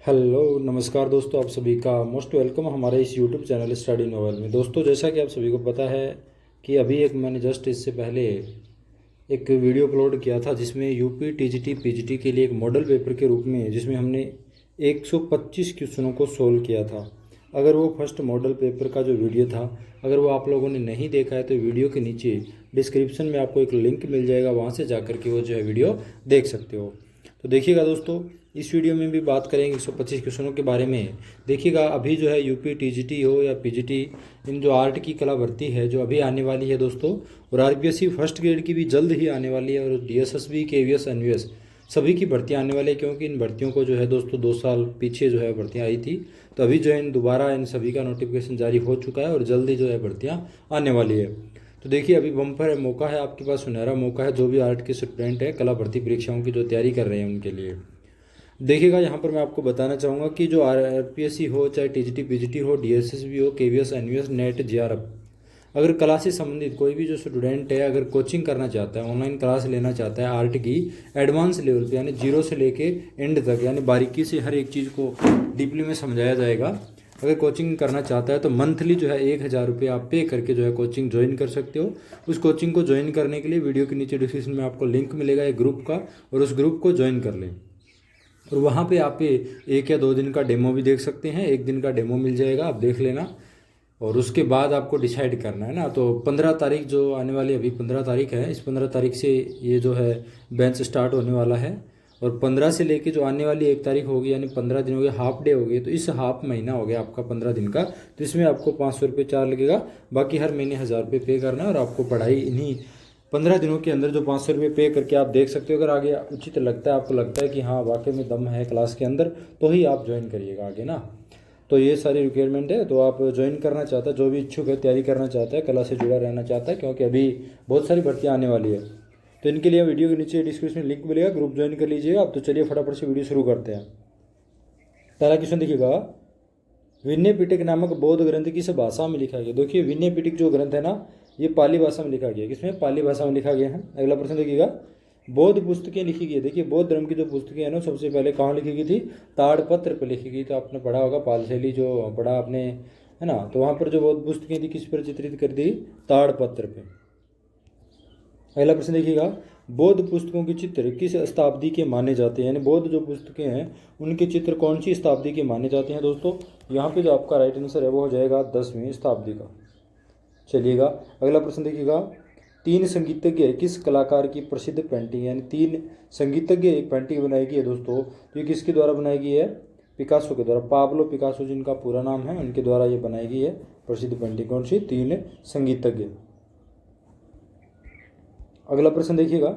Hello नमस्कार दोस्तों, आप सभी का मोस्ट वेलकम हमारे इस यूट्यूब चैनल स्टडी नोवेल में। दोस्तों, जैसा कि आप सभी को पता है कि अभी एक मैंने जस्ट इससे पहले एक वीडियो अपलोड किया था जिसमें यूपी टीजीटी पीजीटी के लिए एक मॉडल पेपर के रूप में जिसमें हमने 125 क्वेश्चनों को सोल्व किया था। अगर वो फर्स्ट मॉडल पेपर का जो वीडियो था, अगर वो आप लोगों ने नहीं देखा है तो वीडियो के नीचे डिस्क्रिप्शन में आपको एक लिंक मिल जाएगा, वहाँ से जा कर के वो जो है वीडियो देख सकते हो। तो देखिएगा दोस्तों, इस वीडियो में भी बात करेंगे 125 क्वेश्चनों के बारे में। देखिएगा, अभी जो है यूपी टीजीटी हो या पीजीटी, इन जो आर्ट की कला भर्ती है जो अभी आने वाली है दोस्तों, और आरपीएससी फर्स्ट ग्रेड की भी जल्द ही आने वाली है, और डीएसएसबी केवीएस एनवीएस सभी की भर्तियाँ आने वाली है, क्योंकि इन भर्तियों को जो है दोस्तों 2 साल पीछे जो है भर्तियाँ आई थी। तो अभी जो है दोबारा इन सभी का नोटिफिकेशन जारी हो चुका है और जल्द ही जो है भर्तियाँ आने वाली है। तो देखिए, अभी बम्पर है, मौका है आपके पास, सुनहरा मौका है जो भी आर्ट के स्टूडेंट है कला भर्ती परीक्षाओं की जो तैयारी कर रहे हैं उनके लिए। देखिएगा, यहाँ पर मैं आपको बताना चाहूँगा कि जो आरपीएससी हो, चाहे टीजीटी पीजीटी हो, डीएसएसबी हो, केवीएस एनवीएस नेट जेआरएफ, अगर कला से संबंधित कोई भी जो स्टूडेंट है अगर कोचिंग करना चाहता है, ऑनलाइन क्लास लेना चाहता है आर्ट की एडवांस लेवल पे, यानी जीरो से लेके एंड तक, यानी बारीकी से हर एक चीज़ को डीपली में समझाया जाएगा। अगर कोचिंग करना चाहता है तो मंथली जो है 1,000 रुपये आप पे करके जो है कोचिंग ज्वाइन कर सकते हो। उस कोचिंग को ज्वाइन करने के लिए वीडियो के नीचे डिस्क्रिप्शन में आपको लिंक मिलेगा एक ग्रुप का, और उस ग्रुप को ज्वाइन कर लें। और वहाँ पे आप 1 या 2 दिन का डेमो भी देख सकते हैं। 1 दिन का डेमो मिल जाएगा, आप देख लेना, और उसके बाद आपको डिसाइड करना है ना। तो 15 तारीख जो आने वाली, अभी 15 तारीख है, इस 15 तारीख से ये जो है बैच स्टार्ट होने वाला है। और 15 से लेके जो आने वाली 1 तारीख होगी, यानी 15 दिन हो गए, हाफ डे हो गए, तो इस हाफ महीना हो गया आपका 15 दिन का। तो इसमें आपको 500 रुपये चार्ज लगेगा, बाकी हर महीने 1,000 रुपये पे करना है, और आपको पढ़ाई इन्हीं 15 दिनों के अंदर जो 500 रुपये पे करके आप देख सकते हो। अगर आगे उचित लगता है, आपको लगता है कि हाँ वाकई में दम है क्लास के अंदर, तो ही आप ज्वाइन करिएगा आगे ना। तो ये सारी रिक्वायरमेंट है। तो आप ज्वाइन करना चाहता है, जो भी इच्छुक है, तैयारी करना चाहता है, कला से जुड़ा रहना चाहता है, क्योंकि अभी बहुत सारी भर्तियाँ आने वाली है, तो इनके लिए वीडियो के नीचे डिस्क्रिप्शन में लिंक मिलेगा, ग्रुप ज्वाइन कर लीजिएगा। अब तो चलिए फटाफट से वीडियो शुरू करते हैं। पहला क्वेश्चन देखिएगा, विनय पिटक नामक बौद्ध ग्रंथ किस भाषा में लिखा गया। देखिए, विनय पिटक जो ग्रंथ है ना, ये पाली भाषा में लिखा गया। किसमें? पाली भाषा में लिखा गया है। अगला प्रश्न देखिएगा, बौद्ध पुस्तकें लिखी गई। देखिए, बौद्ध धर्म की जो पुस्तकें हैं ना, सबसे पहले कहाँ लिखी गई थी? ताड़पत्र पर लिखी गई। तो आपने पढ़ा होगा, पालशैली जो पढ़ा आपने, है ना। तो वहाँ पर जो बौद्ध पुस्तकें थी किस पर चित्रित कर दी? ताड़पत्र पे। अगला प्रश्न देखिएगा, बौद्ध पुस्तकों के चित्र किस शताब्दी के माने जाते हैं। यानी बौद्ध जो पुस्तकें हैं उनके चित्र कौन सी शताब्दी के माने जाते हैं दोस्तों? यहाँ पे जो आपका राइट आंसर है वो हो जाएगा 10वीं शताब्दी का। चलिएगा, अगला प्रश्न देखिएगा, 3 संगीतज्ञ किस कलाकार की प्रसिद्ध पेंटिंग, यानी 3 संगीतज्ञ एक पेंटिंग बनाई गई है दोस्तों, तो ये किसके द्वारा बनाई गई है? पिकासो के द्वारा। पाब्लो पिकासो जिनका पूरा नाम है, उनके द्वारा ये बनाई गई है प्रसिद्ध पेंटिंग। कौन सी? 3 संगीतज्ञ। अगला प्रश्न देखिएगा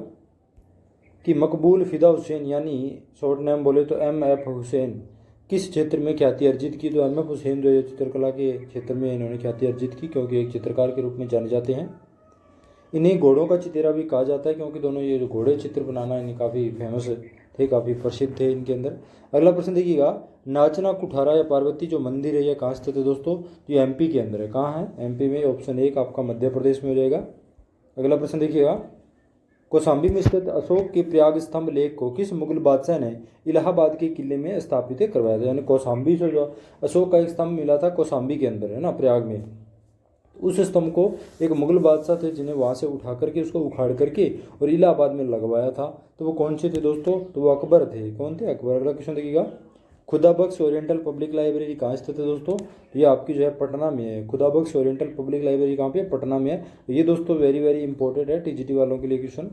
कि मकबूल फिदा हुसैन, यानी शॉर्ट नेम बोले तो MF हुसैन, किस क्षेत्र में ख्याति अर्जित की। तो MF हुसैन जो है चित्रकला के क्षेत्र में इन्होंने ख्याति अर्जित की, क्योंकि एक चित्रकार के रूप में जाने जाते हैं। इन्हें घोड़ों का चितेरा भी कहा जाता है, क्योंकि दोनों ये जो घोड़े चित्र बनाना इन्हें काफ़ी फेमस थे, काफ़ी प्रसिद्ध थे इनके अंदर। अगला प्रश्न देखिएगा, नाचना कुठारा या पार्वती जो मंदिर है, यह कहाँ स्थित है दोस्तों? तो ये MP के अंदर है। कहाँ है? MP में। ऑप्शन 1 आपका मध्य प्रदेश में हो जाएगा। अगला प्रश्न देखिएगा, कौशाम्बी में स्थित अशोक के प्रयाग स्तंभ लेख को किस मुगल बादशाह ने इलाहाबाद के किले में स्थापित करवाया था। यानी कौशाम्बी से जो अशोक का एक स्तंभ मिला था कौशाम्बी के अंदर, है ना, प्रयाग में, उस स्तंभ को एक मुगल बादशाह थे जिन्हें वहाँ से उठा करके उसको उखाड़ करके और इलाहाबाद में लगवाया था। तो वो कौन से थे दोस्तों? तो वो अकबर थे। कौन थे? अकबर। अगला क्वेश्चन देखिएगा, खुदा बख्श ओरिएंटल पब्लिक लाइब्रेरी कहाँ स्थित है दोस्तों? ये आपकी जो है पटना में है। खुदा बख्श ओरिएंटल पब्लिक लाइब्रेरी कहाँ पे? पटना में है। ये दोस्तों वेरी वेरी इंपॉर्टेंट है टीजीटी वालों के लिए क्वेश्चन।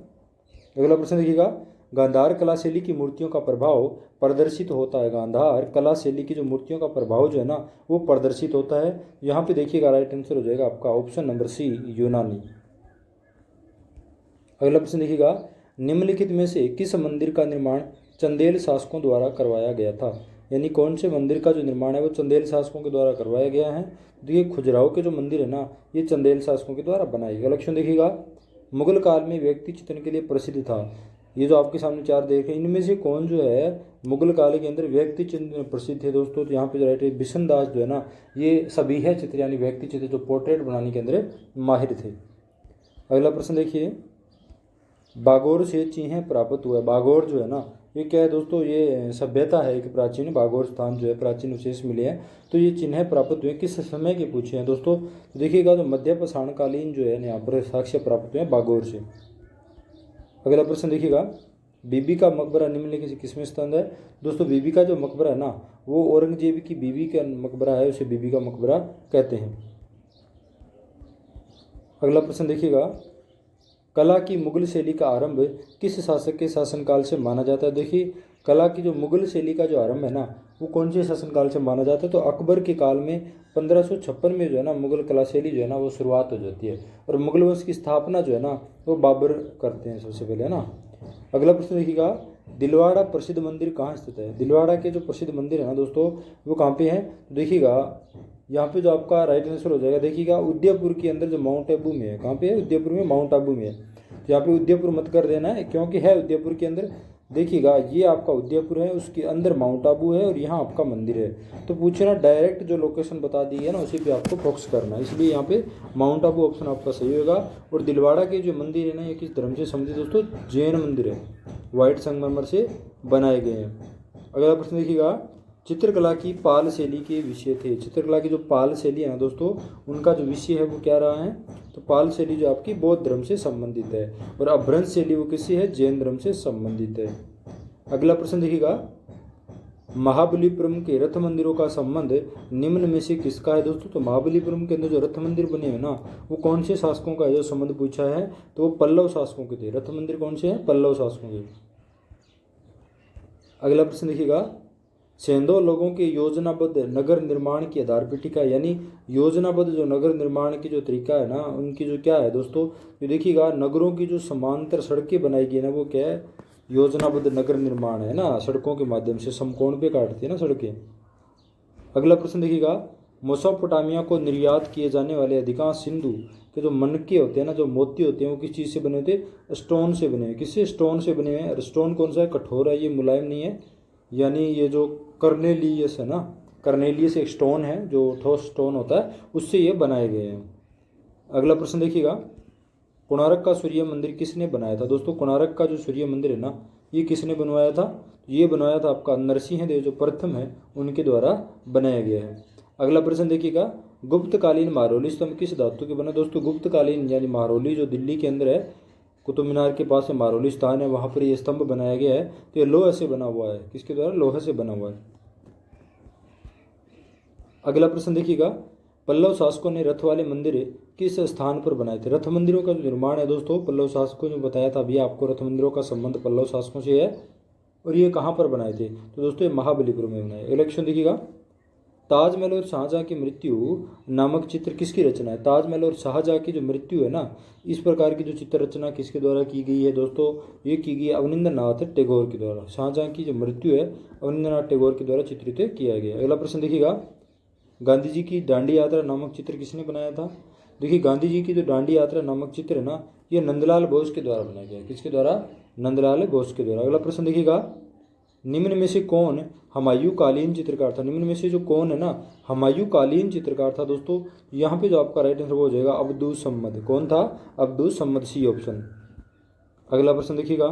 अगला प्रश्न देखिएगा, गांधार कला शैली की मूर्तियों का प्रभाव प्रदर्शित होता है। गांधार कला शैली की जो मूर्तियों का प्रभाव जो है ना, वो प्रदर्शित होता है। यहाँ पे देखिएगा राइट आंसर हो जाएगा आपका ऑप्शन नंबर C, यूनानी। अगला प्रश्न देखिएगा, निम्नलिखित में से किस मंदिर का निर्माण चंदेल शासकों द्वारा करवाया गया था। यानी कौन से मंदिर का जो निर्माण है वो चंदेल शासकों के द्वारा करवाया गया है। देखिए, खजुराहो के जो मंदिर है ना, ये चंदेल शासकों के द्वारा बनाए गए। लक्ष्य देखिएगा, मुगल काल में व्यक्ति चित्रण के लिए प्रसिद्ध था। ये जो आपके सामने 4 देखें, इनमें से कौन जो है मुगल काल के अंदर व्यक्ति चित्र प्रसिद्ध थे दोस्तों? तो यहाँ पे जो राइट है बिशन दास जो है ना, ये सभी है चित्र, यानी व्यक्ति चित्र जो पोर्ट्रेट बनाने के अंदर माहिर थे। अगला प्रश्न देखिए, बागोर से चिन्ह प्राप्त हुआ है। बागोर जो है ना, ये क्या है दोस्तों, ये सभ्यता है एक प्राचीन, बागोर स्थान जो है प्राचीन अवशेष मिले हैं। तो ये चिन्ह प्राप्त हुए किस समय के पूछे हैं दोस्तों, तो देखिएगा जो मध्य पाषाणकालीन जो है यहाँ पर साक्ष्य प्राप्त हुए बागोर से। अगला प्रश्न देखिएगा, बीबी का मकबरा निम्नलिखित से किसमें स्थित है। दोस्तों बीबी का जो मकबरा है ना, वो औरंगजेब की बीबी का मकबरा है, उसे बीबी का मकबरा कहते हैं। अगला प्रश्न देखिएगा, कला की मुगल शैली का आरंभ किस शासक के शासनकाल से माना जाता है। देखिए कला की जो मुगल शैली का जो आरंभ है ना, वो कौन से शासनकाल से माना जाता है, तो अकबर के काल में 1556 में जो है ना मुगल कला शैली जो है ना वो शुरुआत हो जाती है। और मुगल वंश की स्थापना जो है ना वो बाबर करते हैं सबसे पहले, है ना। अगला प्रश्न देखिएगा, दिलवाड़ा प्रसिद्ध मंदिर कहाँ स्थित है। दिलवाड़ा के जो प्रसिद्ध मंदिर है ना दोस्तों, वो कहाँ पे है, तो देखिएगा यहाँ पे जो आपका राइट आंसर हो जाएगा, देखिएगा उदयपुर के अंदर जो माउंट आबू में है। कहाँ पे है, उदयपुर में, माउंट आबू में है। तो यहाँ पे उदयपुर मत कर देना है, क्योंकि है उदयपुर के अंदर। देखिएगा ये आपका उदयपुर है, उसके अंदर माउंट आबू है और यहाँ आपका मंदिर है। तो पूछना डायरेक्ट जो लोकेशन बता दी है ना उसी पे आपको फोकस करना है, इसलिए यहाँ पे माउंट आबू ऑप्शन आपका सही होगा। और दिलवाड़ा के जो मंदिर है ना, ये किस धर्म से संबंधित दोस्तों, जैन मंदिर है, वाइट संगमरमर से बनाए गए हैं। अगला प्रश्न देखिएगा, चित्रकला की पाल शैली के विषय थे। चित्रकला की जो पाल शैली है ना दोस्तों, उनका जो विषय है वो क्या रहा है, तो पाल शैली जो आपकी बौद्ध धर्म से संबंधित है। और अपभ्रंश शैली वो किससे है, जैन धर्म से संबंधित है। अगला प्रश्न देखिएगा, महाबलीपुरम के रथ मंदिरों का संबंध निम्न में से किसका है दोस्तों। तो महाबलीपुरम के अंदर जो रथ मंदिर बने हैं ना, वो कौन से शासकों का है जो संबंध पूछा है, तो वो पल्लव शासकों के थे। रथ मंदिर कौन से हैं, पल्लव शासकों के। अगला प्रश्न देखिएगा, सेंधो लोगों के योजनाबद्ध नगर निर्माण की आधार पीठिका, यानी योजनाबद्ध जो नगर निर्माण की जो तरीका है ना, उनकी जो क्या है दोस्तों, ये देखिएगा नगरों की जो समांतर सड़कें बनाई गई ना, वो क्या है, योजनाबद्ध नगर निर्माण है ना, सड़कों के माध्यम से समकोण पे काटती है ना सड़कें। अगला प्रश्न देखिएगा, मेसोपोटामिया को निर्यात किए जाने वाले अधिकांश सिंधु के जो मनके होते हैं ना, जो मोती होते हैं, वो किस चीज़ से बने होते हैं, स्टोन से बने हुए। किससे, स्टोन से बने हुए हैं। स्टोन कौन सा है, कठोर है, ये मुलायम नहीं है, यानी ये जो कर्नेलियस है ना, कर्नेलियस एक स्टोन है जो ठोस स्टोन होता है, उससे ये बनाए गए हैं। अगला प्रश्न देखिएगा, कोणार्क का सूर्य मंदिर किसने बनाया था। दोस्तों कोणार्क का जो सूर्य मंदिर है ना, ये किसने बनवाया था, ये बनवाया था आपका नरसिंह देव जो प्रथम है उनके द्वारा बनाया गया है। अगला प्रश्न देखिएगा, गुप्तकालीन महरौली स्तंभ किस धातु के बना। दोस्तों गुप्तकालीन यानी महरौली जो दिल्ली के अंदर है, कुतुब मीनार के पास में महरौली स्थान है, वहाँ पर ये स्तंभ बनाया गया है। तो ये लोहे से बना हुआ है, किसके द्वारा, लोहे से बना हुआ है। अगला प्रश्न देखिएगा, पल्लव शासकों ने रथ वाले मंदिर किस स्थान पर बनाए थे। रथ मंदिरों का जो निर्माण है दोस्तों, पल्लव शासकों ने बताया था अभी आपको, रथ मंदिरों का संबंध पल्लव शासकों से है। और ये कहाँ पर बनाए थे, तो दोस्तों ये महाबलीपुर में बनाए। इलेक्शन देखिएगा, ताजमहल और शाहजहाँ की मृत्यु नामक चित्र किसकी रचना है। ताजमहल और शाहजहाँ की जो मृत्यु है ना, इस प्रकार की जो चित्र रचना किसके द्वारा की गई है दोस्तों, ये की गई अवनींद्रनाथ टैगोर के द्वारा। शाहजहाँ की जो मृत्यु है अवनींद्रनाथ टैगोर के द्वारा चित्रित किया गया। अगला प्रश्न देखिएगा, गांधी जी की दांडी यात्रा नामक चित्र किसने बनाया था। देखिए गांधी जी की जो दांडी यात्रा नामक चित्र है ना, ये नंदलाल बोस के द्वारा बनाया गया। किसके द्वारा, नंदलाल बोस के द्वारा। अगला प्रश्न देखिएगा, निम्न में से कौन हुमायूं कालीन चित्रकार था। निम्न में से जो कौन है ना हुमायूं कालीन चित्रकार था दोस्तों, यहाँ पे जो आपका राइट आंसर वो हो जाएगा अब्दुल सम्मद। कौन था, अब्दुल सम्मद, सी ऑप्शन। अगला प्रश्न देखिएगा,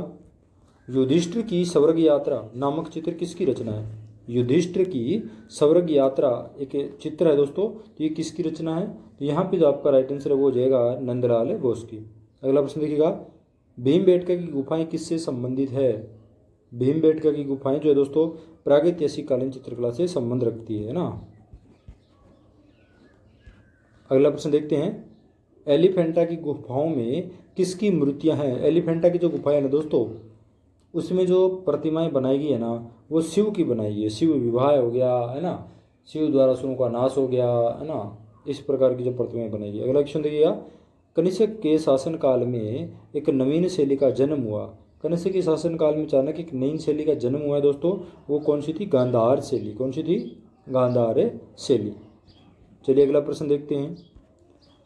युधिष्ठिर की स्वर्ग यात्रा नामक चित्र किसकी रचना है। युधिष्ठिर की स्वर्ग यात्रा एक चित्र है दोस्तों, तो ये किसकी रचना है, तो यहाँ पे जो आपका राइट आंसर है वो हो जाएगा नंदलाल बोस की। अगला प्रश्न देखिएगा, भीमबेटका की गुफाएं किससे संबंधित है। भीमबेटका की गुफाएं जो है दोस्तों प्रागैतिहासिक चित्रकला से संबंध रखती है ना। अगला प्रश्न देखते हैं, एलिफेंटा की गुफाओं में किसकी मूर्तियां हैं। एलिफेंटा की जो गुफाएं है ना दोस्तों, उसमें जो प्रतिमाएं बनाई गई है ना, वो शिव की बनाई गई है। शिव विवाह हो गया है ना, शिव द्वारा असुरों का नाश हो गया है ना, इस प्रकार की जो प्रतिमाएं बनाई गई। अगला क्वेश्चन देखिएगा, कनिष्क के शासनकाल में एक नवीन शैली का जन्म हुआ। कनिष्क के शासनकाल में अचानक एक नई शैली का जन्म हुआ है दोस्तों, वो कौन सी थी, गांधार शैली। कौन सी थी, गांधार शैली। चलिए अगला प्रश्न देखते हैं,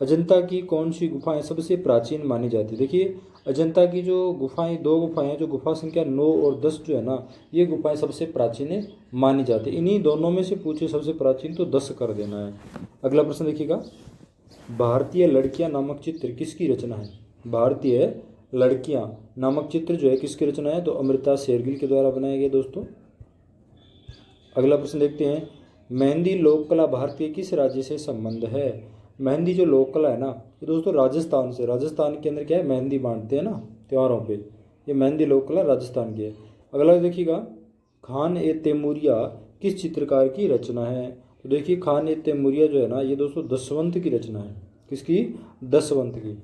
अजंता की कौन सी गुफाएं सबसे प्राचीन मानी जाती है। देखिए अजंता की जो गुफाएं, दो गुफाएं हैं, जो गुफा संख्या 9 और 10 जो है ना, ये गुफाएं सबसे प्राचीन मानी जाती है। इन्हीं दोनों में से पूछे सबसे प्राचीन तो 10 कर देना है। अगला प्रश्न देखिएगा, भारतीय लड़कियां नामक चित्र किसकी रचना है। भारतीय लड़कियां नामक चित्र जो है किसकी रचना है, तो अमृता शेरगिल के द्वारा बनाया गया दोस्तों। अगला प्रश्न देखते हैं, मेहंदी लोक कला भारत के किस राज्य से संबंध है। मेहंदी जो लोक कला है ना, ये दोस्तों राजस्थान से, राजस्थान के अंदर क्या है, मेहंदी बांटते हैं ना त्योहारों पे, ये मेहंदी लोक कला राजस्थान की है। अगला देखिएगा, खान ए तैमूरिया किस चित्रकार की रचना है। तो देखिए खान ए तैमूरिया जो है ना, ये दोस्तों दसवंत की रचना है। किसकी, दसवंत की।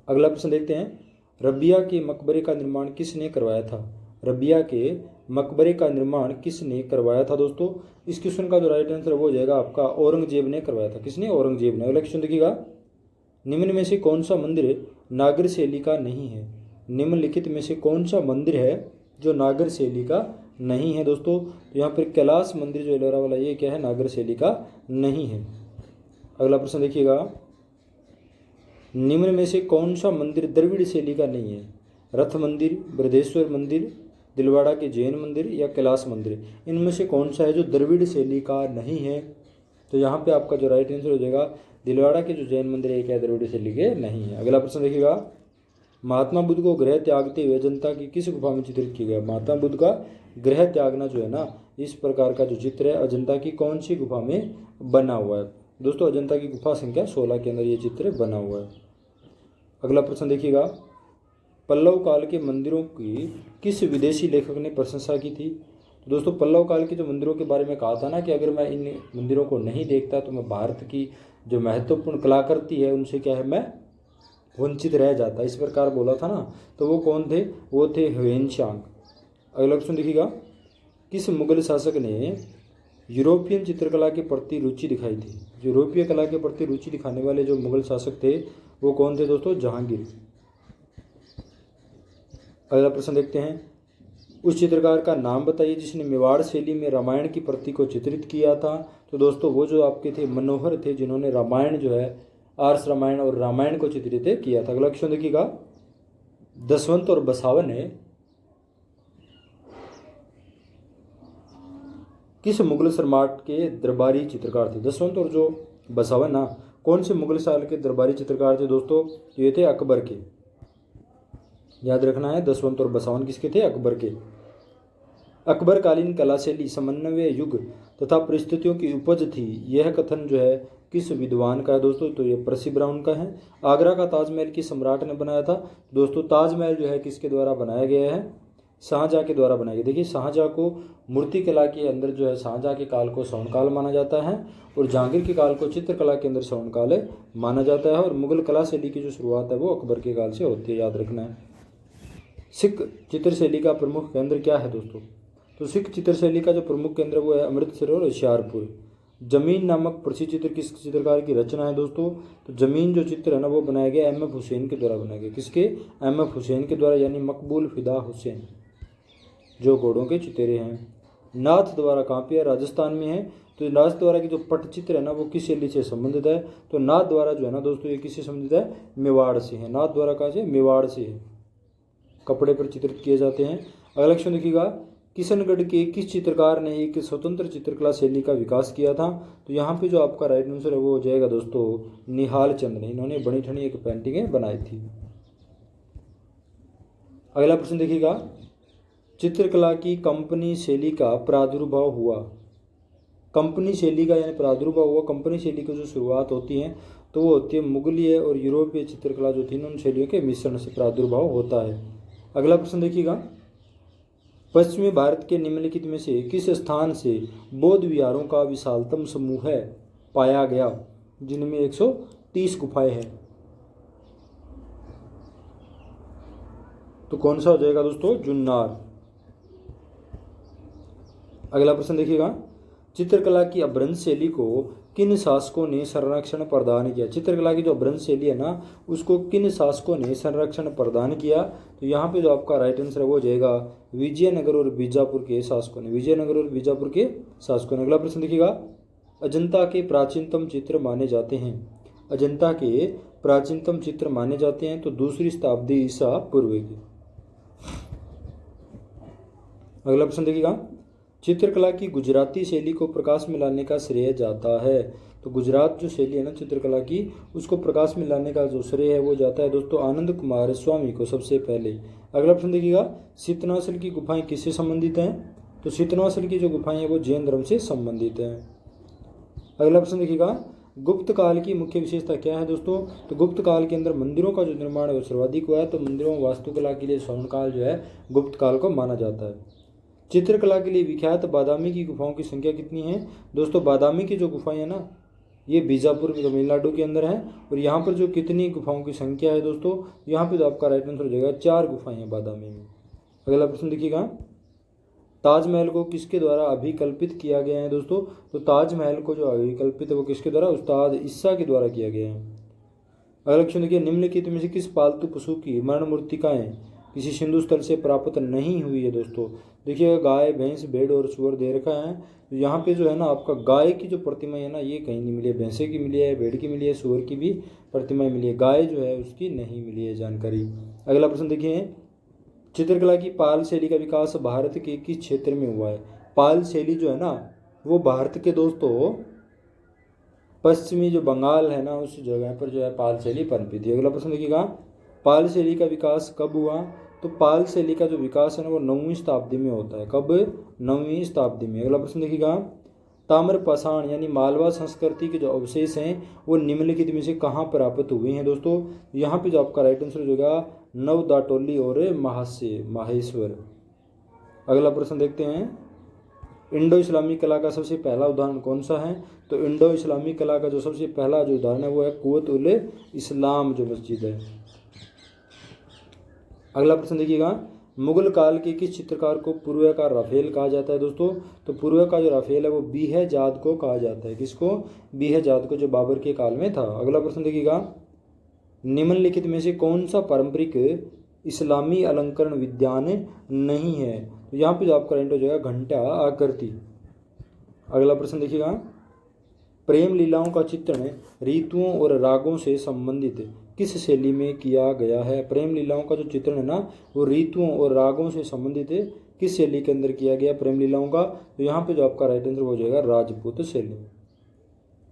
अगला प्रश्न देखते हैं, रबिया के मकबरे का निर्माण किसने करवाया था। रबिया के मकबरे का निर्माण किसने करवाया था दोस्तों। इस क्वेश्चन का जो राइट आंसर वो हो जाएगा आपका औरंगजेब ने करवाया था। किसने, औरंगजेब ने। अगला क्वेश्चन देखिएगा, निम्न में से कौन सा मंदिर नागर शैली का नहीं है। निम्नलिखित में से कौन सा मंदिर है जो नागर शैली का नहीं है दोस्तों। तो यहाँ पर कैलाश मंदिर जो एलोरा वाला, ये क्या है, नागर शैली का नहीं है। अगला प्रश्न देखिएगा, निम्न में से कौन सा मंदिर द्रविड़ शैली का नहीं है। रथ मंदिर, बृहदेश्वर मंदिर, दिलवाड़ा के जैन मंदिर या कैलाश मंदिर, इनमें से कौन सा है जो द्रविड़ शैली का नहीं है। तो यहाँ पे आपका जो राइट आंसर हो जाएगा, दिलवाड़ा के जो जैन मंदिर है क्या द्रविड़ शैली के नहीं है। अगला प्रश्न देखिएगा, महात्मा बुद्ध को गृह त्यागते हुए अजंता की किस गुफा में चित्रित किया गया। महात्मा बुद्ध का गृह त्यागना जो है ना, इस प्रकार का जो चित्र है अजंता की कौन सी गुफा में बना हुआ है दोस्तों। अजंता की गुफा संख्या 16 के अंदर ये चित्र बना हुआ है। अगला प्रश्न देखिएगा, पल्लव काल के मंदिरों की किस विदेशी लेखक ने प्रशंसा की थी। तो दोस्तों पल्लव काल के जो मंदिरों के बारे में कहा था ना कि अगर मैं इन मंदिरों को नहीं देखता तो मैं भारत की जो महत्वपूर्ण कलाकृति है उनसे क्या है, मैं वंचित रह जाता, इस प्रकार बोला था ना। तो वो कौन थे, वो थे ह्वेनसांग। अगला क्वेश्चन देखिएगा, किस मुगल शासक ने यूरोपियन चित्रकला के प्रति रुचि दिखाई थी। जो यूरोपीय कला के प्रति रुचि दिखाने वाले जो मुगल शासक थे वो कौन थे दोस्तों, जहांगीर। अगला प्रश्न देखते हैं, उस चित्रकार का नाम बताइए जिसने मेवाड़ शैली में रामायण की प्रति को चित्रित किया था। तो दोस्तों वो जो आपके थे मनोहर थे, जिन्होंने रामायण जो है आर्ष रामायण और रामायण को चित्रित किया था। अगला क्वेश्चन देखिएगा, दसवंत और बसावन ने किस मुगल सम्राट के दरबारी चित्रकार थे। दसवंत और जो बसावन ना, कौन से मुगल साल के दरबारी चित्रकार थे दोस्तों, ये थे अकबर के। याद रखना है, दसवंत और बसावन किसके थे, अकबर के। अकबरकालीन कला शैली समन्वय युग तथा परिस्थितियों की उपज थी, यह कथन जो है किस विद्वान का है दोस्तों, तो ये पर्सी ब्राउन का है। आगरा का ताजमहल किस सम्राट ने बनाया था। दोस्तों ताजमहल जो है किसके द्वारा बनाया गया है, शाहजहाँ के द्वारा बनाया गया। देखिए शाहजहाँ को मूर्ति कला के अंदर जो है शाहजहाँ के काल को स्वर्णकाल माना जाता है और जहांगीर के काल को चित्रकला के अंदर स्वर्णकाल माना जाता है, और मुगल कला शैली की जो शुरुआत है वो अकबर के काल से होती है, याद रखना है। सिख चित्रशैली का प्रमुख केंद्र क्या है दोस्तों, तो सिख चित्रशैली का जो प्रमुख केंद्र वो है अमृतसर और होशियारपुर। जमीन नामक प्रसिद्ध चित्र किस चित्रकार की रचना है दोस्तों, तो जमीन जो चित्र है ना वो बनाया गया एम एफ हुसैन के द्वारा बनाया गया। किसके, एम एफ हुसैन के द्वारा, यानी मकबूल फिदा हुसैन जो घोड़ों के चितेरे हैं। नाथ द्वारा कहाँ पे है, राजस्थान में है। तो नाथ द्वारा की जो पटचित्र है ना वो किस शैली से संबंधित है, तो नाथ द्वारा जो है ना दोस्तों ये किससे संबंधित है, मेवाड़ से है। नाथ द्वारा कहाँ से, मेवाड़ से है, कपड़े पर चित्रित किए जाते हैं। अगला क्वेश्चन देखिएगा, किशनगढ़ के किस चित्रकार ने एक स्वतंत्र चित्रकला शैली का विकास किया था। तो यहाँ पे जो आपका राइट आंसर है वो हो जाएगा दोस्तों निहाल चंद ने। इन्होंने बनी ठनी एक पेंटिंग बनाई थी। अगला प्रश्न देखिएगा, चित्रकला की कंपनी शैली का प्रादुर्भाव हुआ। कंपनी शैली का यानी प्रादुर्भाव हुआ, कंपनी शैली की जो शुरुआत होती है तो वो होती है मुगलीय और यूरोपीय चित्रकला जो थी उन शैलियों के मिश्रण से प्रादुर्भाव होता है। अगला प्रश्न देखिएगा, पश्चिमी भारत के निम्नलिखित में से किस स्थान से बौद्ध विहारों का विशालतम समूह है पाया गया, जिनमें 130 गुफाएं हैं। तो कौन सा हो जाएगा दोस्तों, जुन्नार। अगला प्रश्न देखिएगा, चित्रकला की अभ्रंश शैली को किन शासकों ने संरक्षण प्रदान किया। चित्रकला की जो अभ्रंश शैली है ना उसको किन शासकों ने संरक्षण प्रदान किया। तो यहाँ पे जो आपका राइट आंसर है वो हो जाएगा विजयनगर और बीजापुर के शासकों ने। विजयनगर और बीजापुर के शासकों ने। अगला प्रश्न देखिएगा, अजंता के प्राचीनतम चित्र माने जाते हैं। अजंता के प्राचीनतम चित्र माने जाते हैं तो 2री शताब्दी ईसा पूर्व के। अगला प्रश्न देखिएगा, चित्रकला की गुजराती शैली को प्रकाश में लाने का श्रेय जाता है। तो गुजरात जो शैली है ना चित्रकला की, उसको प्रकाश में लाने का जो श्रेय है वो जाता है दोस्तों आनंद कुमार स्वामी को सबसे पहले। अगला प्रश्न देखिएगा, शीतनाशल की गुफाएं किससे संबंधित हैं? तो शीतनाशल की जो गुफाएं हैं वो जैन धर्म से संबंधित हैं। अगला प्रश्न देखिएगा, गुप्त काल की मुख्य विशेषता क्या है दोस्तों? तो गुप्त काल के अंदर मंदिरों का जो निर्माण है वो सर्वाधिक हुआ है। तो मंदिरों में वास्तुकला के लिए स्वर्णकाल जो है गुप्त काल को माना जाता है। चित्रकला के लिए विख्यात बादामी की गुफाओं की संख्या कितनी है? दोस्तों बादामी की जो गुफाएं हैं ना, ये बीजापुर तमिलनाडु के अंदर है। और यहाँ पर जो कितनी गुफाओं की संख्या है दोस्तों, यहाँ पे तो आपका राइट आंसर हो जाएगा 4 गुफाएं हैं बादामी में। अगला प्रश्न देखिएगा, ताजमहल को किसके द्वारा अभिकल्पित किया गया है दोस्तों? तो ताजमहल को जो अभिकल्पित है वो किसके द्वारा? उस्ताद ईसा के द्वारा किया गया है। अगला क्वेश्चन देखिए, निम्नलिखित में से किस पालतू पशु की मरण मूर्तिकाएं किसी सिंधु स्थल से प्राप्त नहीं हुई है दोस्तों? देखिए गाय, भैंस, भेड़ और सूअर दे रखा है। तो यहाँ पे जो है ना आपका गाय की जो प्रतिमा है ना ये कहीं नहीं मिली है, भैंसे की मिली है, भेड़ की मिली है, सूअर की भी प्रतिमा मिली है, गाय जो है उसकी नहीं मिली है जानकारी। अगला प्रश्न देखिए, चित्रकला की पाल शैली का विकास भारत के किस क्षेत्र में हुआ है? पाल शैली जो है ना वो भारत के दोस्तों पश्चिमी जो बंगाल है ना उस जगह पर जो है पाल शैली पनपी थी। अगला प्रश्न देखिएगा, पाल शैली का विकास कब हुआ? तो पाल शैली का जो विकास है ना वो 9वीं शताब्दी में होता है। कब? 9वीं शताब्दी में। अगला प्रश्न देखिएगा, ताम्रपाषाण यानी मालवा संस्कृति के जो अवशेष हैं वो निम्नलिखित में से कहाँ प्राप्त हुए हैं दोस्तों? यहाँ पे जो आपका राइट आंसर हो जाएगा नवदाटोली और माहेश्वर। अगला प्रश्न देखते हैं, इंडो इस्लामी कला का सबसे पहला उदाहरण कौन सा है? तो इंडो इस्लामी कला का जो सबसे पहला जो उदाहरण है वो है कुवत उल इस्लाम जो मस्जिद है। अगला प्रश्न देखिएगा, मुगल काल के किस चित्रकार को पूर्व का राफेल कहा जाता है दोस्तों? तो पूर्व का जो राफेल है वो बीहजाद को कहा जाता है। किसको? बीहजाद को, जो बाबर के काल में था। अगला प्रश्न देखिएगा, निम्नलिखित में से कौन सा पारंपरिक इस्लामी अलंकरण विद्यान नहीं है? तो यहाँ पे जो आपका राइट हो जाएगा घंटा आकृति। अगला प्रश्न देखिएगा, प्रेम लीलाओं का चित्रण ऋतुओं और रागों से संबंधित किस शैली में किया गया है? प्रेम लीलाओं का जो चित्रण है ना वो ऋतुओं और रागों से संबंधित किस शैली के अंदर किया गया प्रेम लीलाओं का? तो यहाँ पे जो आपका राइट आंसर हो जाएगा राजपूत शैली।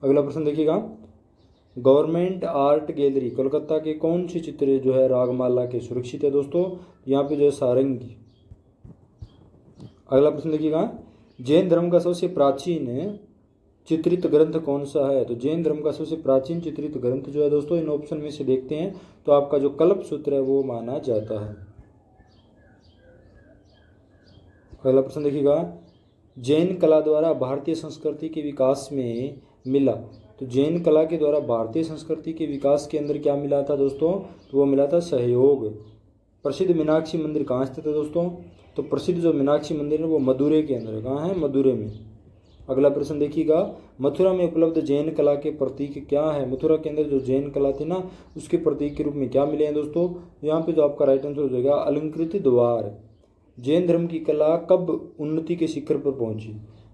अगला प्रश्न देखिएगा, गवर्नमेंट आर्ट गैलरी कोलकाता के कौन से चित्र जो है रागमाला के सुरक्षित है दोस्तों? यहाँ पे जो है सारंगी। अगला प्रश्न देखिएगा, जैन धर्म का सबसे प्राचीन चित्रित ग्रंथ कौन सा है? तो जैन धर्म का सबसे प्राचीन चित्रित ग्रंथ जो है दोस्तों इन ऑप्शन में से देखते हैं तो आपका जो कल्प सूत्र है वो माना जाता है। अगला प्रश्न देखिएगा, जैन कला द्वारा भारतीय संस्कृति के विकास में मिला। तो जैन कला के द्वारा भारतीय संस्कृति के विकास के अंदर क्या मिला था दोस्तों? तो वो मिला था सहयोग। प्रसिद्ध मीनाक्षी मंदिर कहाँ स्थित है दोस्तों? तो प्रसिद्ध जो मीनाक्षी मंदिर है वो मदुरै के अंदर है। कहाँ है? मदुरै में। अगला प्रश्न देखिएगा, मथुरा में उपलब्ध जैन कला के प्रतीक क्या है? मथुरा के अंदर जो जैन कला थी ना उसके प्रतीक के रूप में क्या मिले हैं दोस्तों? यहाँ पे जो आपका राइट आंसर हो जाएगा अलंकृत द्वार। जैन धर्म की कला कब उन्नति के शिखर पर पहुंची?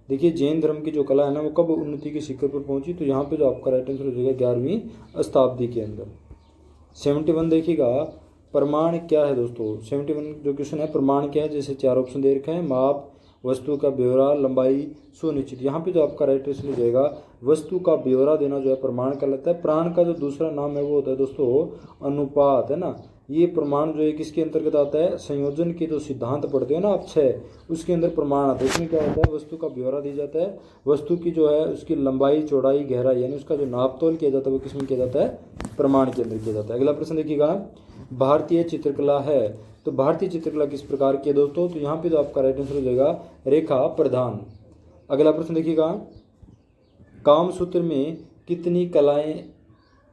देखिए जैन धर्म की जो कला है ना वो कब उन्नति के शिखर पर पहुंची? तो यहाँ पे जो आपका राइट आंसर हो जाएगा 11वीं शताब्दी के अंदर। 71 देखिएगा, प्रमाण क्या है दोस्तों? 71 जो क्वेश्चन है प्रमाण क्या है? जैसे 4 ऑप्शन दे रखा है, माप, वस्तु का ब्यौरा, लंबाई, सुनिश्चित। यहाँ पे जो आपका राइट आंसर हो जाएगा वस्तु का ब्यौरा देना जो है प्रमाण कहलाता है। प्राण का जो दूसरा नाम है वो होता है दोस्तों अनुपात, है ना। ये प्रमाण जो है किसके अंतर्गत आता है? संयोजन के जो सिद्धांत पढ़ते हो ना आप 6, उसके अंदर प्रमाण आता है। इसमें क्या होता है? वस्तु का ब्यौरा दिया जाता है, वस्तु की जो है उसकी लंबाई, चौड़ाई, गहराई यानी उसका जो नापतोल किया जाता है वो किसमें किया जाता है? प्रमाण के अंदर किया जाता है। अगला प्रश्न देखिएगा, भारतीय चित्रकला है तो भारतीय चित्रकला किस प्रकार की है दोस्तों? तो यहाँ पे जो आपका राइट आंसर हो जाएगा रेखा प्रधान। अगला प्रश्न देखिएगा, कामसूत्र में कितनी कलाएं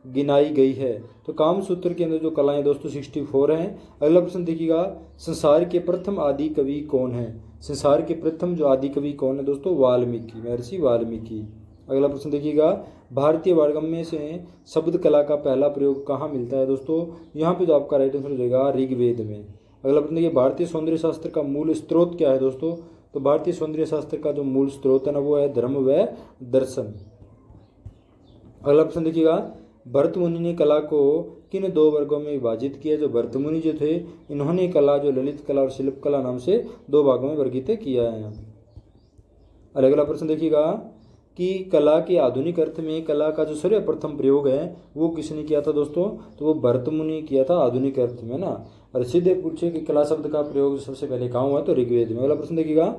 गिनाई गई है? तो कामसूत्र के अंदर जो कलाएं दोस्तों 64 हैं। अगला प्रश्न देखिएगा, संसार के प्रथम आदि कवि कौन है? संसार के प्रथम जो आदि कवि कौन है दोस्तों? वाल्मीकि, महर्षि वाल्मीकि। अगला प्रश्न देखिएगा, भारतीय वाग्गम्य से शब्द कला का पहला प्रयोग कहाँ मिलता है दोस्तों? यहाँ पे जो आपका राइट आंसर हो जाएगा ऋग्वेद में। अगला प्रश्न देखिए, भारतीय सौंदर्य शास्त्र का मूल स्रोत क्या है दोस्तों? तो भारतीय सौंदर्य शास्त्र का जो मूल स्रोत है ना वो है धर्म व दर्शन। अगला प्रश्न देखिएगा, भरत मुनि ने कला को किन 2 वर्गों में विभाजित किया? जो भरत मुनि जो थे इन्होंने कला जो ललित कला और शिल्प कला नाम से 2 भागों में वर्गीकृत किया है। अगला प्रश्न देखिएगा कि कला के आधुनिक अर्थ में कला का जो सर्वप्रथम प्रयोग है वो किसने किया था दोस्तों, तो वो भरत मुनि ने किया था आधुनिक अर्थ में ना। और सीधे पूछे कि कला शब्द का प्रयोग सबसे पहले कहाँ हुआ, तो ऋग्वेद में। अगला प्रश्न देखिएगा,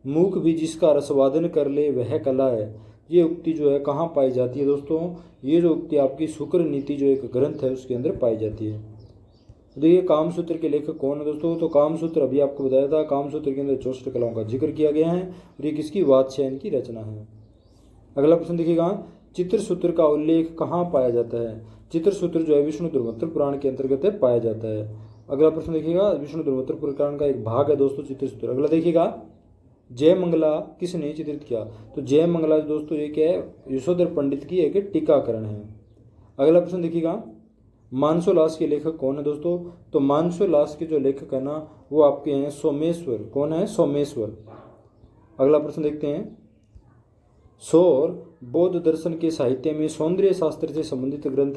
मूक भी जिसका रसवादन कर ले वह कला है, ये उक्ति जो है कहाँ पाई जाती है दोस्तों, ये जो उक्ति आपकी शुक्र नीति जो एक ग्रंथ है उसके अंदर पाई जाती है। देखिए कामसूत्र के लेखक कौन है दोस्तों, तो कामसूत्र अभी आपको बताया था, कामसूत्र के अंदर 64 कलाओं का जिक्र किया गया है और ये किसकी वात्स्यायन की रचना है। अगला प्रश्न देखिएगा, चित्रसूत्र का उल्लेख कहाँ पाया जाता है, चित्रसूत्र जो है विष्णु दुर्मंत्र पुराण के अंतर्गत पाया जाता है। अगला प्रश्न देखिएगा, विष्णु दुर्मंत्र पुराण का एक भाग है दोस्तों चित्रसूत्र। अगला देखिएगा, जय मंगला किसने चित्रित किया, तो जय मंगला दोस्तों ये क्या है, यशोधर पंडित की एक टीकाकरण है। अगला प्रश्न देखिएगा, मानसोल्लास के लेखक कौन है दोस्तों, तो मानसोल्लास के जो लेखक है ना वो आपके हैं सोमेश्वर। कौन है, सोमेश्वर। अगला प्रश्न देखते हैं, सौर बौद्ध दर्शन के साहित्य में सौंदर्य शास्त्र से संबंधित ग्रंथ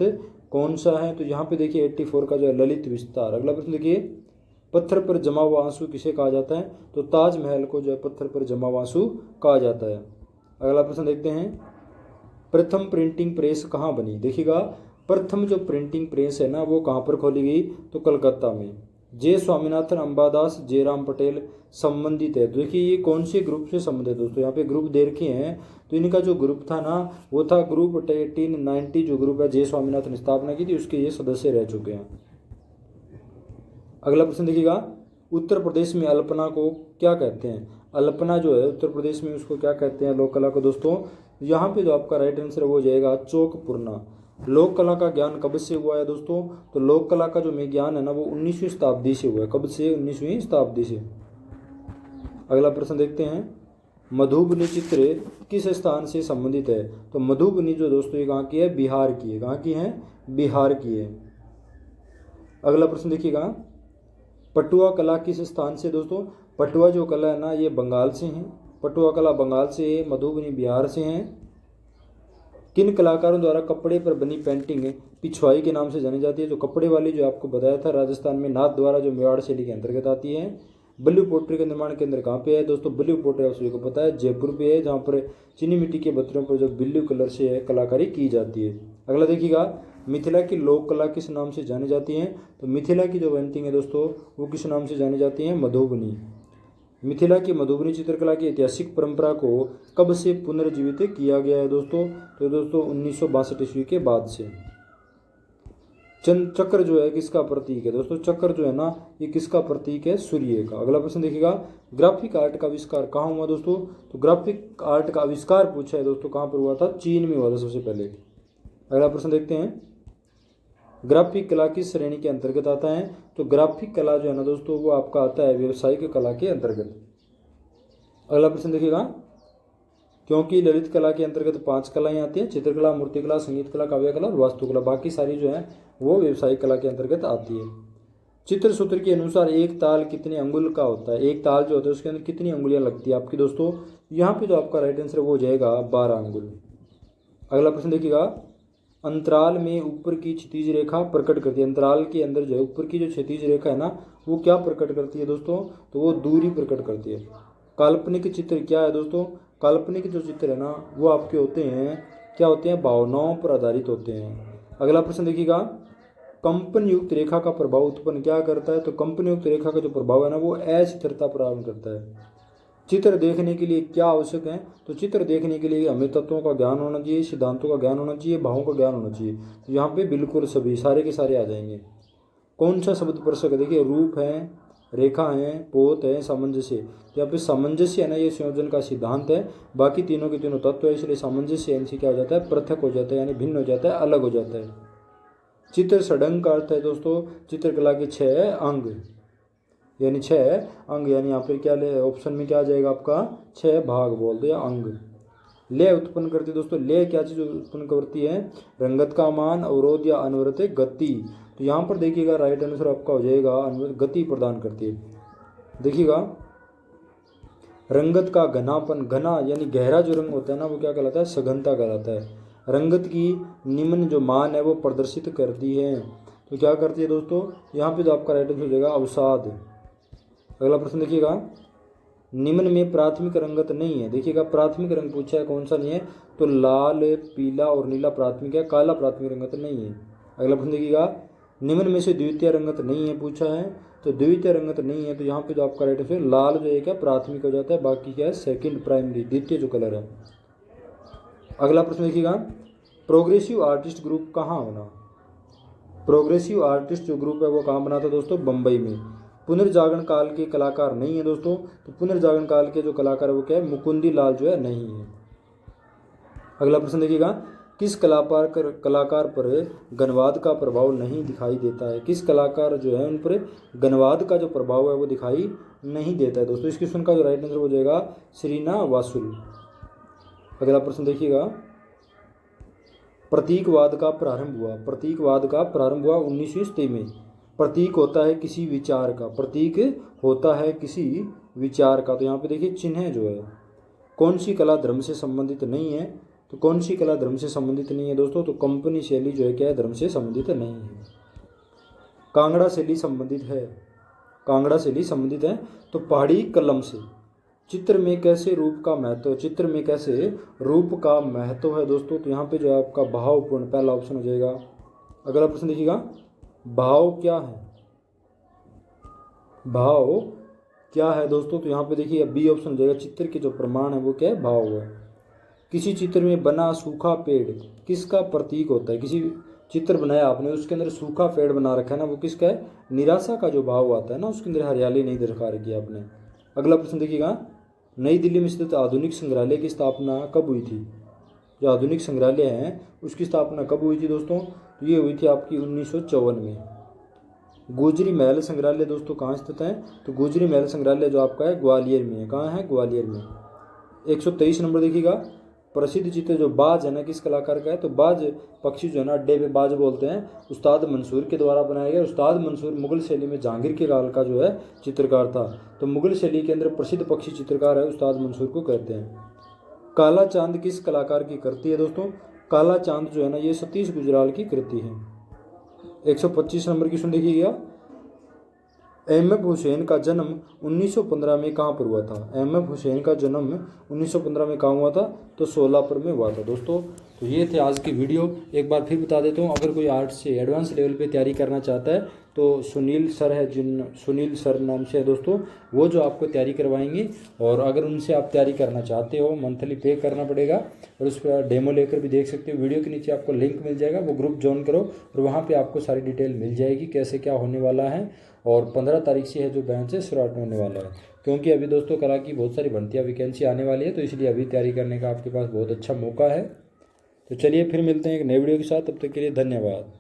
कौन सा है, तो यहाँ पे देखिए 84 का जो है ललित विस्तार। अगला प्रश्न देखिए, पत्थर पर जमा हुआ आंसू किसे कहा जाता है, तो ताजमहल को जो है पत्थर पर जमा हुआ आंसू कहा जाता है। अगला प्रश्न देखते हैं, प्रथम प्रिंटिंग प्रेस कहाँ बनी, देखिएगा प्रथम जो प्रिंटिंग प्रेस है ना वो कहाँ पर खोली गई, तो कलकत्ता में। जे स्वामीनाथन, अंबादास, जयराम पटेल संबंधित है, तो देखिए ये कौन से ग्रुप से संबंधित है दोस्तों, यहाँ पे ग्रुप दे रखे हैं, तो इनका जो ग्रुप था ना वो था ग्रुप 1890, जो ग्रुप है जे स्वामीनाथन ने स्थापना की थी उसके ये सदस्य रह चुके हैं। अगला प्रश्न देखिएगा, उत्तर प्रदेश में अल्पना को क्या कहते हैं, अल्पना जो है उत्तर प्रदेश में उसको क्या कहते हैं लोक कला को दोस्तों, यहाँ पे जो आपका राइट आंसर वो जाएगा चौकपुरना। लोक कला का ज्ञान कब से हुआ है दोस्तों, तो लोक कला का जो में ज्ञान है ना वो 19वीं शताब्दी से हुआ है। कब से, 19वीं शताब्दी से। अगला प्रश्न देखते हैं, मधुबनी चित्र किस स्थान से संबंधित है, तो मधुबनी जो दोस्तों ये कहाँ की है, बिहार की है। कहाँ की है, बिहार की है। अगला प्रश्न देखिएगा, पटुआ कला किस स्थान से दोस्तों, पटुआ जो कला है ना ये बंगाल से है, पटुआ कला बंगाल से है, मधुबनी बिहार से है। किन कलाकारों द्वारा कपड़े पर बनी पेंटिंग पिछवाई के नाम से जानी जाती है, तो कपड़े वाली जो आपको बताया था राजस्थान में नाथ द्वारा जो मेवाड़ शैली के अंतर्गत आती है। बल्लू पोट्री का निर्माण केंद्र कहाँ पे है दोस्तों, बल्लू पोट्री आप सभी को पता है जयपुर पे है, जहाँ पर चीनी मिट्टी के बर्तनों पर जो ब्लू कलर से है कलाकारी की जाती है। अगला देखिएगा, मिथिला की लोक कला किस नाम से जानी जाती है, तो मिथिला की जो पेंटिंग है दोस्तों वो किस नाम से जानी जाती है, मधुबनी। मिथिला की मधुबनी चित्रकला की ऐतिहासिक परंपरा को कब से पुनर्जीवित किया गया है दोस्तों, तो दोस्तों 1962 ईस्वी के बाद से। चक्र जो है किसका प्रतीक है दोस्तों, चक्र जो है ना ये किसका प्रतीक है, सूर्य का। अगला प्रश्न देखिएगा, ग्राफिक आर्ट का आविष्कार कहाँ हुआ दोस्तों, तो ग्राफिक आर्ट का आविष्कार पूछा है दोस्तों कहाँ पर हुआ था, चीन में हुआ था सबसे पहले। अगला प्रश्न देखते हैं, ग्राफिक कला किस श्रेणी के अंतर्गत आता है, तो ग्राफिक कला जो है ना दोस्तों वो आपका आता है व्यवसायिक कला के अंतर्गत। अगला प्रश्न देखिएगा, क्योंकि ललित कला के अंतर्गत 5 कलाएं आती हैं, चित्रकला, मूर्तिकला, संगीत कला, काव्य कला और वास्तुकला, बाकी सारी जो है वो व्यवसायिक कला के अंतर्गत आती है। चित्र सूत्र के अनुसार एक ताल कितने अंगुल का होता है, एक ताल जो होता है उसके अंदर कितनी अंगुलियां लगती है आपकी दोस्तों, यहाँ पे जो आपका राइट आंसर वो हो जाएगा 12 अंगुल। अगला प्रश्न देखिएगा, अंतराल में ऊपर की क्षैतिज रेखा प्रकट करती है, अंतराल के अंदर जो है ऊपर की जो क्षैतिज रेखा है ना वो क्या प्रकट करती है दोस्तों, तो वो दूरी प्रकट करती है। काल्पनिक चित्र क्या है दोस्तों, काल्पनिक जो चित्र है ना वो आपके होते हैं क्या होते हैं, भावनाओं पर आधारित होते हैं। अगला प्रश्न देखिएगा, कंपन युक्त रेखा का प्रभाव उत्पन्न क्या करता है, तो कंपन युक्त रेखा का जो प्रभाव है ना वो अस्थिरता प्रदान करता है। चित्र देखने के लिए क्या आवश्यक है, तो चित्र देखने के लिए हमें तत्वों का ज्ञान होना चाहिए, सिद्धांतों का ज्ञान होना चाहिए, भावों का ज्ञान होना चाहिए। तो यहाँ पे बिल्कुल सभी सारे के सारे आ जाएंगे। कौन सा शब्द स्पर्शक है, देखिए रूप है, रेखा है, पोत है, सामंजस्य। यहाँ पे सामंजस्य है ना ये संयोजन का सिद्धांत है, बाकी तीनों के तीनों तत्व है, इसलिए सामंजस्य इनसे क्या हो जाता है, पृथक हो जाता है, यानी भिन्न हो जाता है, अलग हो जाता है। चित्र षडंग का अर्थ है दोस्तों चित्रकला के 6 अंग, यानी 6 अंग, यानी यहाँ पे क्या ले ऑप्शन में क्या आ जाएगा आपका 6 भाग बोल दो या अंग। लय उत्पन्न करती है दोस्तों, लय क्या चीज उत्पन्न करती है, रंगत का मान, अवरोध या अनवरत गति। तो यहाँ पर देखिएगा राइट आंसर आपका हो जाएगा अनवरत गति प्रदान करती है। देखिएगा रंगत का घनापन, घना यानी गहरा जो रंग होता है ना वो क्या कहलाता है, सघनता कहलाता है। रंगत की निम्न जो मान है वो प्रदर्शित करती है, तो क्या करती है दोस्तों, यहाँ पे जो आपका राइट आंसर हो जाएगा अवसाद। अगला प्रश्न देखिएगा, निम्न में प्राथमिक रंगत नहीं है। देखिएगा प्राथमिक रंग पूछा है, कौन सा नहीं है, तो लाल, पीला और नीला प्राथमिक है, काला प्राथमिक रंगत नहीं है। अगला प्रश्न देखिएगा, निम्न में से द्वितीय रंगत नहीं है पूछा है, तो द्वितीय रंगत नहीं है तो यहाँ पे जो आपका राइट आंसर लाल जो है क्या प्राथमिक हो जाता है, बाकी क्या है सेकंड प्राइमरी, द्वितीय जो कलर है। अगला प्रश्न देखिएगा, प्रोग्रेसिव आर्टिस्ट ग्रुप कहाँ बना। प्रोग्रेसिव आर्टिस्ट जो ग्रुप है वो कहाँ बना था दोस्तों, बम्बई में। पुनर्जागरण काल के कलाकार नहीं है दोस्तों, तो पुनर्जागरण काल के जो कलाकार है वो क्या है, मुकुंदी लाल जो है नहीं है। अगला प्रश्न देखिएगा, किस कलाकार पर गणवाद का प्रभाव नहीं दिखाई देता है। किस कलाकार जो है उन पर गणवाद का जो प्रभाव है वो दिखाई नहीं देता है दोस्तों। इस क्वेश्चन का जो राइट आंसर हो जाएगा श्रीनावासुल। अगला प्रश्न देखिएगा, प्रतीकवाद का प्रारंभ हुआ। प्रतीकवाद का प्रारंभ हुआ 19वीं सदी में। प्रतीक होता है किसी विचार का, प्रतीक होता है किसी विचार का, तो यहाँ पे देखिए चिन्ह जो है, कौन सी कला धर्म से संबंधित नहीं है, तो कौन सी कला धर्म से संबंधित नहीं है दोस्तों, तो कंपनी शैली जो है क्या है धर्म से संबंधित नहीं है। कांगड़ा शैली संबंधित है, कांगड़ा शैली संबंधित है, तो पहाड़ी कलम से। चित्र में कैसे रूप का महत्व, चित्र में कैसे रूप का महत्व है दोस्तों, तो यहाँ पे जो है आपका भावपूर्ण पहला ऑप्शन हो जाएगा। अगला प्रश्न देखिएगा, भाव क्या है, भाव क्या है दोस्तों, तो यहाँ पे देखिए बी ऑप्शन हो जाएगा, चित्र के जो प्रमाण है वो क्या है, भाव है। किसी चित्र में बना सूखा पेड़ किसका प्रतीक होता है। किसी चित्र बनाया आपने, उसके अंदर सूखा पेड़ बना रखा है ना, वो किसका है, निराशा का जो भाव आता है ना, उसके अंदर हरियाली नहीं दिखा रखी है आपने। अगला प्रश्न देखिएगा, नई दिल्ली में स्थित आधुनिक संग्रहालय की स्थापना कब हुई थी। जो आधुनिक संग्रहालय है उसकी स्थापना कब हुई थी दोस्तों, तो ये हुई थी आपकी 1954 में। गुजरी महल संग्रहालय दोस्तों कहाँ स्थित है, तो गुजरी महल संग्रहालय जो आपका है ग्वालियर में है। कहाँ है, ग्वालियर में। 123 नंबर देखिएगा, प्रसिद्ध चित्र जो बाज है ना किस कलाकार का है, तो बाज पक्षी जो है ना अड्डे पे बाज बोलते हैं, उस्ताद मंसूर के द्वारा बनाया गया। उस्ताद मंसूर मुगल शैली में जहांगीर के काल का जो है चित्रकार था, तो मुगल शैली के अंदर प्रसिद्ध पक्षी चित्रकार है उस्ताद मंसूर को कहते हैं। काला चांद किस कलाकार की कृति है दोस्तों, काला चांद जो है ना ये सतीश गुजराल की कृति है। 125 नंबर की सुन देखिएगा, एम.एफ. हुसैन का जन्म 1915 में कहाँ पर हुआ था। एम.एफ. हुसैन का जन्म 1915 में कहाँ हुआ था, तो सोलापुर में हुआ था दोस्तों। तो ये थे आज की वीडियो। एक बार फिर बता देता हूँ, अगर कोई आर्ट्स से एडवांस लेवल पे तैयारी करना चाहता है तो सुनील सर है, जिन सुनील सर नाम से है दोस्तों, वो जो आपको तैयारी करवाएंगे। और अगर उनसे आप तैयारी करना चाहते हो, मंथली पे करना पड़ेगा, और उस पर डेमो लेकर भी देख सकते हो। वीडियो के नीचे आपको लिंक मिल जाएगा, वो ग्रुप ज्वाइन करो और वहाँ पर आपको सारी डिटेल मिल जाएगी कैसे क्या होने वाला है। और 15 तारीख से है जो बैच है शुरुआत होने वाला है, क्योंकि अभी दोस्तों कला की बहुत सारी भर्तियाँ वैकेंसी आने वाली है, तो इसलिए अभी तैयारी करने का आपके पास बहुत अच्छा मौका है। तो चलिए फिर मिलते हैं एक नए वीडियो के साथ, तब तक के लिए धन्यवाद।